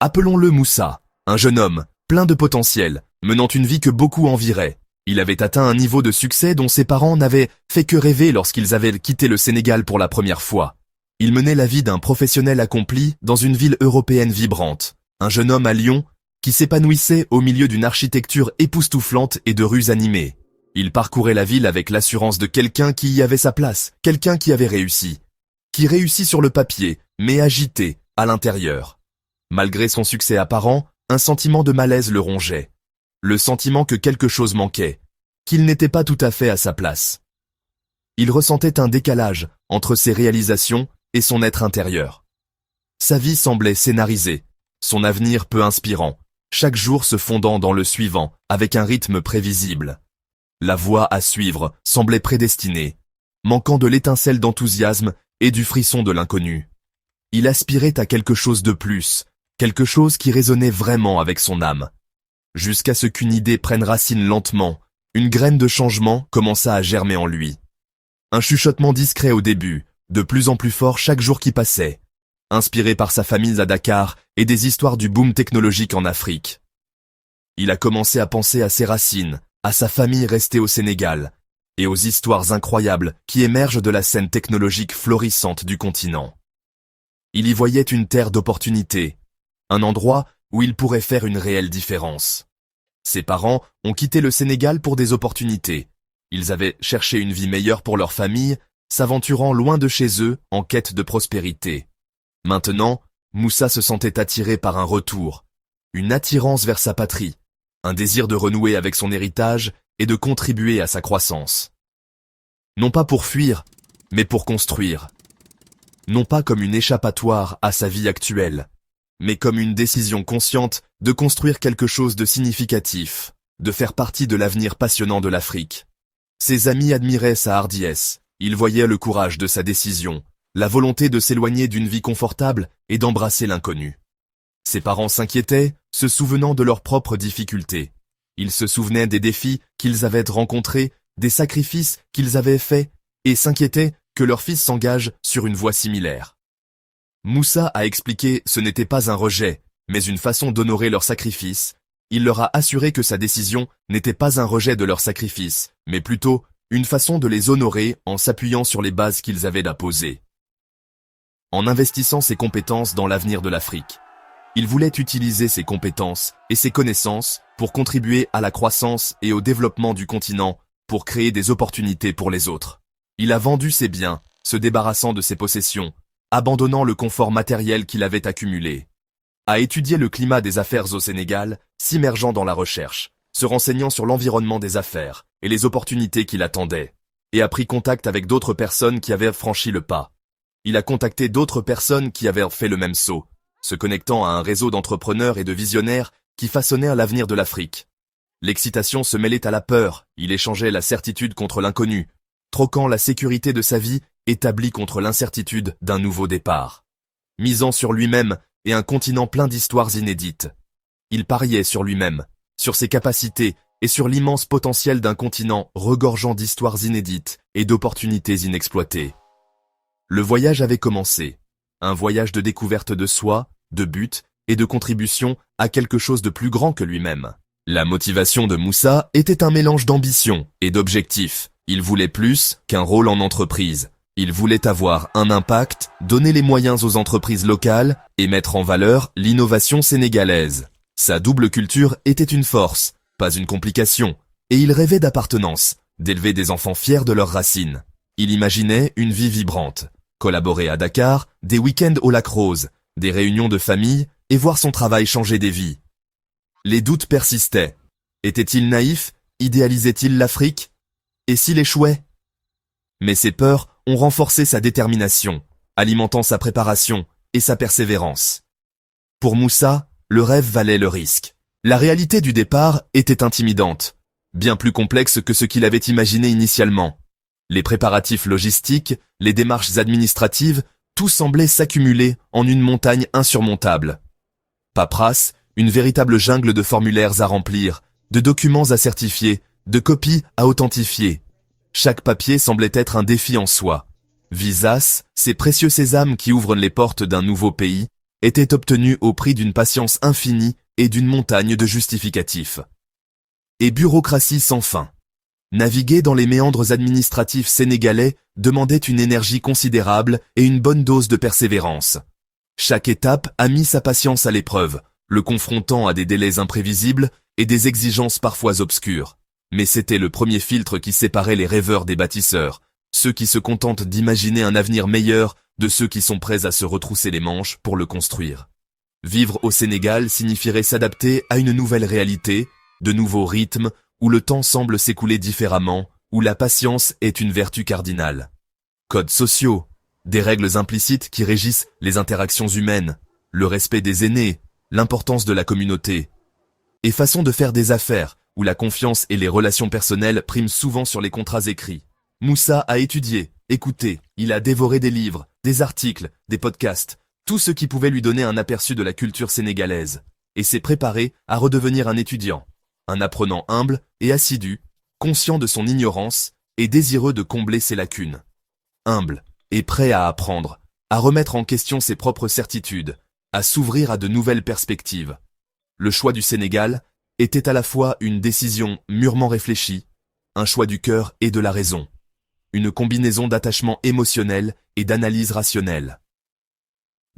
Appelons-le Moussa, un jeune homme, plein de potentiel, menant une vie que beaucoup envieraient. Il avait atteint un niveau de succès dont ses parents n'avaient fait que rêver lorsqu'ils avaient quitté le Sénégal pour la première fois. Il menait la vie d'un professionnel accompli dans une ville européenne vibrante, un jeune homme à Lyon qui s'épanouissait au milieu d'une architecture époustouflante et de rues animées. Il parcourait la ville avec l'assurance de quelqu'un qui y avait sa place, quelqu'un qui avait réussi. Qui réussit sur le papier, mais agité à l'intérieur. Malgré son succès apparent, un sentiment de malaise le rongeait. Le sentiment que quelque chose manquait, qu'il n'était pas tout à fait à sa place. Il ressentait un décalage entre ses réalisations et son être intérieur. Sa vie semblait scénarisée, son avenir peu inspirant, chaque jour se fondant dans le suivant avec un rythme prévisible. La voie à suivre semblait prédestinée, manquant de l'étincelle d'enthousiasme et du frisson de l'inconnu. Il aspirait à quelque chose de plus, quelque chose qui résonnait vraiment avec son âme. Jusqu'à ce qu'une idée prenne racine lentement, une graine de changement commença à germer en lui. Un chuchotement discret au début, de plus en plus fort chaque jour qui passait, inspiré par sa famille à Dakar et des histoires du boom technologique en Afrique. Il a commencé à penser à ses racines, à sa famille restée au Sénégal, et aux histoires incroyables qui émergent de la scène technologique florissante du continent. Il y voyait une terre d'opportunités, un endroit où il pourrait faire une réelle différence. Ses parents ont quitté le Sénégal pour des opportunités. Ils avaient cherché une vie meilleure pour leur famille, s'aventurant loin de chez eux en quête de prospérité. Maintenant, Moussa se sentait attiré par un retour, une attirance vers sa patrie, un désir de renouer avec son héritage et de contribuer à sa croissance. Non pas pour fuir, mais pour construire. Non pas comme une échappatoire à sa vie actuelle, mais comme une décision consciente de construire quelque chose de significatif, de faire partie de l'avenir passionnant de l'Afrique. Ses amis admiraient sa hardiesse, ils voyaient le courage de sa décision, la volonté de s'éloigner d'une vie confortable et d'embrasser l'inconnu. Ses parents s'inquiétaient, se souvenant de leurs propres difficultés. Ils se souvenaient des défis qu'ils avaient rencontrés, des sacrifices qu'ils avaient faits, et s'inquiétaient que leur fils s'engage sur une voie similaire. Moussa a expliqué ce n'était pas un rejet, mais une façon d'honorer leur sacrifice. Il leur a assuré que sa décision n'était pas un rejet de leur sacrifice, mais plutôt une façon de les honorer en s'appuyant sur les bases qu'ils avaient apposées. En investissant ses compétences dans l'avenir de l'Afrique, il voulait utiliser ses compétences et ses connaissances pour contribuer à la croissance et au développement du continent, pour créer des opportunités pour les autres. Il a vendu ses biens, se débarrassant de ses possessions, abandonnant le confort matériel qu'il avait accumulé. A étudié le climat des affaires au Sénégal, s'immergeant dans la recherche, se renseignant sur l'environnement des affaires et les opportunités qui l'attendaient, et a pris contact avec d'autres personnes qui avaient franchi le pas. Il a contacté d'autres personnes qui avaient fait le même saut, se connectant à un réseau d'entrepreneurs et de visionnaires qui façonnaient l'avenir de l'Afrique. L'excitation se mêlait à la peur, il échangeait la certitude contre l'inconnu, troquant la sécurité de sa vie établie contre l'incertitude d'un nouveau départ. Misant sur lui-même et un continent plein d'histoires inédites. Il pariait sur lui-même, sur ses capacités et sur l'immense potentiel d'un continent regorgeant d'histoires inédites et d'opportunités inexploitées. Le voyage avait commencé, un voyage de découverte de soi, de but et de contribution à quelque chose de plus grand que lui-même. La motivation de Moussa était un mélange d'ambition et d'objectifs. Il voulait plus qu'un rôle en entreprise. Il voulait avoir un impact, donner les moyens aux entreprises locales et mettre en valeur l'innovation sénégalaise. Sa double culture était une force, pas une complication, et il rêvait d'appartenance, d'élever des enfants fiers de leurs racines. Il imaginait une vie vibrante, collaborer à Dakar, des week-ends au Lac Rose, des réunions de famille et voir son travail changer des vies. Les doutes persistaient. Était-il naïf? Idéalisait-il l'Afrique? Et s'il échouait? Mais ses peurs ont renforcé sa détermination, alimentant sa préparation et sa persévérance. Pour Moussa, le rêve valait le risque. La réalité du départ était intimidante, bien plus complexe que ce qu'il avait imaginé initialement. Les préparatifs logistiques, les démarches administratives, tout semblait s'accumuler en une montagne insurmontable. Paperasse, une véritable jungle de formulaires à remplir, de documents à certifier, de copies à authentifier. Chaque papier semblait être un défi en soi. Visas, ces précieux sésames qui ouvrent les portes d'un nouveau pays, était obtenu au prix d'une patience infinie et d'une montagne de justificatifs. Et bureaucratie sans fin. Naviguer dans les méandres administratifs sénégalais demandait une énergie considérable et une bonne dose de persévérance. Chaque étape a mis sa patience à l'épreuve, le confrontant à des délais imprévisibles et des exigences parfois obscures. Mais c'était le premier filtre qui séparait les rêveurs des bâtisseurs, ceux qui se contentent d'imaginer un avenir meilleur de ceux qui sont prêts à se retrousser les manches pour le construire. Vivre au Sénégal signifierait s'adapter à une nouvelle réalité, de nouveaux rythmes, où le temps semble s'écouler différemment, où la patience est une vertu cardinale. Codes sociaux, des règles implicites qui régissent les interactions humaines, le respect des aînés, l'importance de la communauté. Et façon de faire des affaires, où la confiance et les relations personnelles priment souvent sur les contrats écrits. Moussa a étudié, écouté, il a dévoré des livres, des articles, des podcasts, tout ce qui pouvait lui donner un aperçu de la culture sénégalaise, et s'est préparé à redevenir un étudiant, un apprenant humble et assidu, conscient de son ignorance et désireux de combler ses lacunes. Humble et prêt à apprendre, à remettre en question ses propres certitudes, à s'ouvrir à de nouvelles perspectives. Le choix du Sénégal était à la fois une décision mûrement réfléchie, un choix du cœur et de la raison, une combinaison d'attachement émotionnel et d'analyse rationnelle.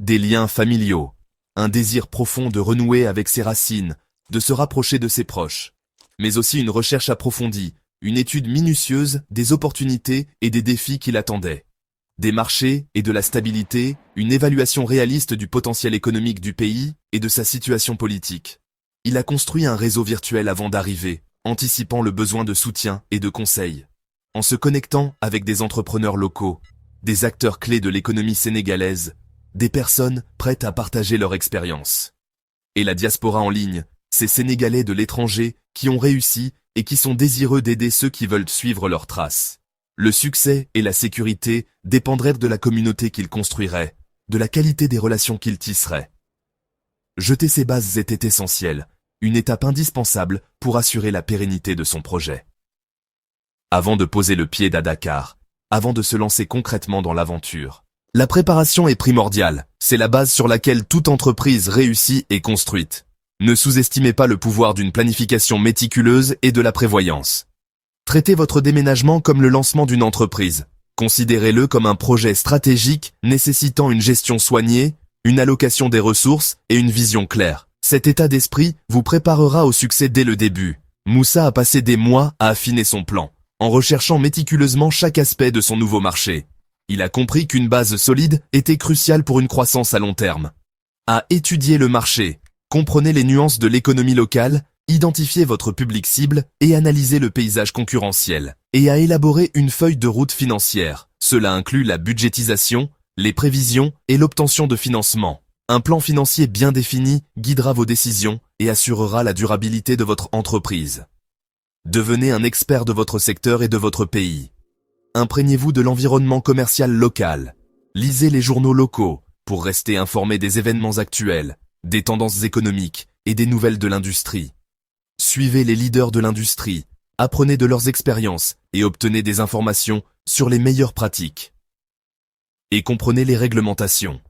Des liens familiaux, un désir profond de renouer avec ses racines, de se rapprocher de ses proches, mais aussi une recherche approfondie, une étude minutieuse des opportunités et des défis qui l'attendaient. Des marchés et de la stabilité, une évaluation réaliste du potentiel économique du pays et de sa situation politique. Il a construit un réseau virtuel avant d'arriver, anticipant le besoin de soutien et de conseils. En se connectant avec des entrepreneurs locaux, des acteurs clés de l'économie sénégalaise, des personnes prêtes à partager leur expérience. Et la diaspora en ligne, ces Sénégalais de l'étranger qui ont réussi et qui sont désireux d'aider ceux qui veulent suivre leurs traces. Le succès et la sécurité dépendraient de la communauté qu'ils construiraient, de la qualité des relations qu'ils tisseraient. Jeter ces bases était essentiel, une étape indispensable pour assurer la pérennité de son projet. Avant de poser le pied à Dakar, avant de se lancer concrètement dans l'aventure, la préparation est primordiale, c'est la base sur laquelle toute entreprise réussie est construite. Ne sous-estimez pas le pouvoir d'une planification méticuleuse et de la prévoyance. Traitez votre déménagement comme le lancement d'une entreprise. Considérez-le comme un projet stratégique nécessitant une gestion soignée, une allocation des ressources et une vision claire. Cet état d'esprit vous préparera au succès dès le début. Moussa a passé des mois à affiner son plan, en recherchant méticuleusement chaque aspect de son nouveau marché. Il a compris qu'une base solide était cruciale pour une croissance à long terme. À étudier le marché, comprenez les nuances de l'économie locale, identifiez votre public cible et analysez le paysage concurrentiel, et à élaborer une feuille de route financière. Cela inclut la budgétisation, les prévisions et l'obtention de financement. Un plan financier bien défini guidera vos décisions et assurera la durabilité de votre entreprise. Devenez un expert de votre secteur et de votre pays. Imprégnez-vous de l'environnement commercial local. Lisez les journaux locaux pour rester informé des événements actuels, des tendances économiques et des nouvelles de l'industrie. Suivez les leaders de l'industrie, apprenez de leurs expériences et obtenez des informations sur les meilleures pratiques. Et comprenez les réglementations.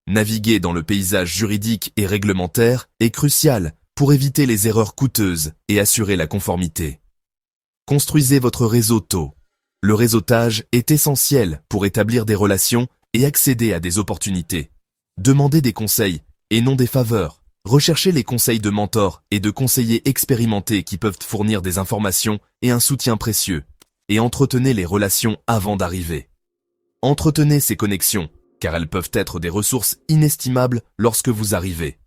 Naviguer dans le paysage juridique et réglementaire est crucial pour éviter les erreurs coûteuses et assurer la conformité. Construisez votre réseau tôt. Le réseautage est essentiel pour établir des relations et accéder à des opportunités. Demandez des conseils et non des faveurs. Recherchez les conseils de mentors et de conseillers expérimentés qui peuvent fournir des informations et un soutien précieux. Et entretenez les relations avant d'arriver. Entretenez ces connexions, car elles peuvent être des ressources inestimables lorsque vous arrivez.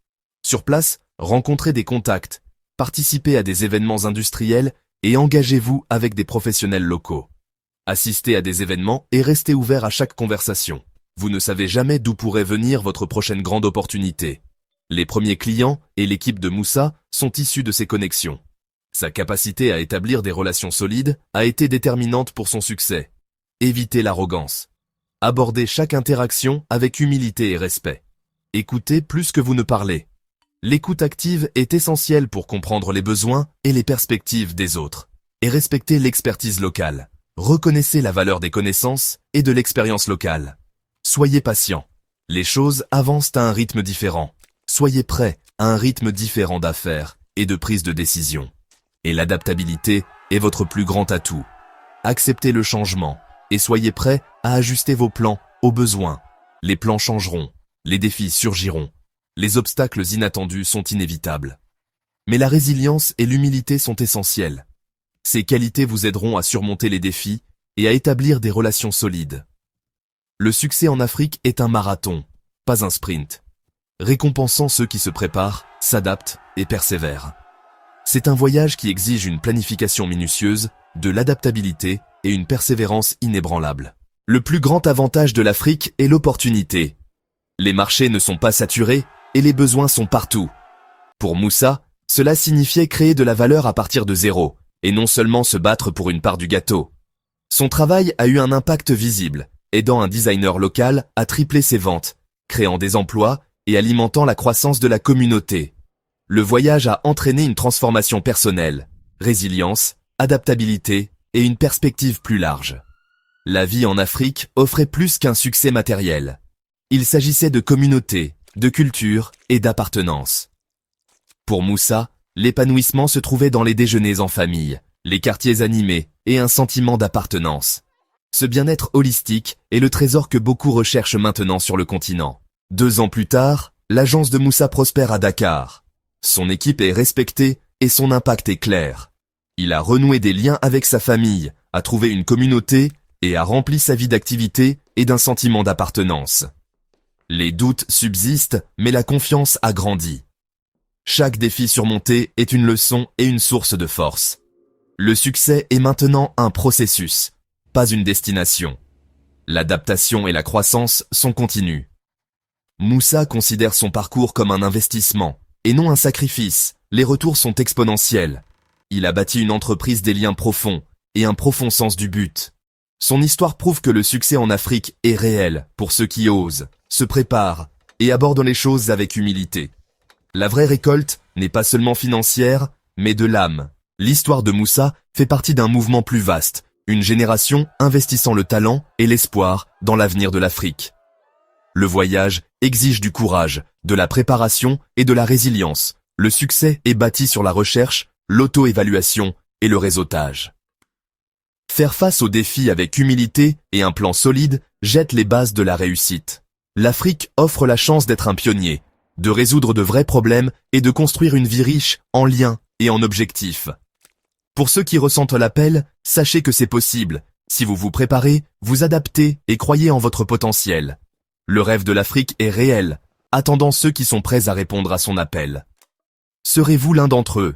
Sur place, rencontrez des contacts, participez à des événements industriels et engagez-vous avec des professionnels locaux. Assistez à des événements et restez ouvert à chaque conversation. Vous ne savez jamais d'où pourrait venir votre prochaine grande opportunité. Les premiers clients et l'équipe de Moussa sont issus de ces connexions. Sa capacité à établir des relations solides a été déterminante pour son succès. Évitez l'arrogance. Abordez chaque interaction avec humilité et respect. Écoutez plus que vous ne parlez. L'écoute active est essentielle pour comprendre les besoins et les perspectives des autres. Et respectez l'expertise locale. Reconnaissez la valeur des connaissances et de l'expérience locale. Soyez patient. Les choses avancent à un rythme différent. Soyez prêts à un rythme différent d'affaires et de prise de décision. Et l'adaptabilité est votre plus grand atout. Acceptez le changement et soyez prêts à ajuster vos plans aux besoins. Les plans changeront, les défis surgiront, les obstacles inattendus sont inévitables. Mais la résilience et l'humilité sont essentielles. Ces qualités vous aideront à surmonter les défis et à établir des relations solides. Le succès en Afrique est un marathon, pas un sprint, récompensant ceux qui se préparent, s'adaptent et persévèrent. C'est un voyage qui exige une planification minutieuse, de l'adaptabilité et une persévérance inébranlable. Le plus grand avantage de l'Afrique est l'opportunité. Les marchés ne sont pas saturés et les besoins sont partout. Pour Moussa, cela signifiait créer de la valeur à partir de zéro, et non seulement se battre pour une part du gâteau. Son travail a eu un impact visible, aidant un designer local à tripler ses ventes, créant des emplois et alimentant la croissance de la communauté. Le voyage a entraîné une transformation personnelle, résilience, adaptabilité et une perspective plus large. La vie en Afrique offrait plus qu'un succès matériel. Il s'agissait de communauté, de culture et d'appartenance. Pour Moussa, l'épanouissement se trouvait dans les déjeuners en famille, les quartiers animés et un sentiment d'appartenance. Ce bien-être holistique est le trésor que beaucoup recherchent maintenant sur le continent. 2 ans plus tard, l'agence de Moussa prospère à Dakar. Son équipe est respectée et son impact est clair. Il a renoué des liens avec sa famille, a trouvé une communauté et a rempli sa vie d'activité et d'un sentiment d'appartenance. Les doutes subsistent, mais la confiance a grandi. Chaque défi surmonté est une leçon et une source de force. Le succès est maintenant un processus, pas une destination. L'adaptation et la croissance sont continues. Moussa considère son parcours comme un investissement, et non un sacrifice. Les retours sont exponentiels. Il a bâti une entreprise des liens profonds, et un profond sens du but. Son histoire prouve que le succès en Afrique est réel pour ceux qui osent, se préparent, et abordent les choses avec humilité. La vraie récolte n'est pas seulement financière, mais de l'âme. L'histoire de Moussa fait partie d'un mouvement plus vaste, une génération investissant le talent et l'espoir dans l'avenir de l'Afrique. Le voyage exige du courage, de la préparation et de la résilience. Le succès est bâti sur la recherche, l'auto-évaluation et le réseautage. Faire face aux défis avec humilité et un plan solide jette les bases de la réussite. L'Afrique offre la chance d'être un pionnier, de résoudre de vrais problèmes et de construire une vie riche en liens et en objectifs. Pour ceux qui ressentent l'appel, sachez que c'est possible. Si vous vous préparez, vous adaptez et croyez en votre potentiel. Le rêve de l'Afrique est réel, attendant ceux qui sont prêts à répondre à son appel. Serez-vous l'un d'entre eux?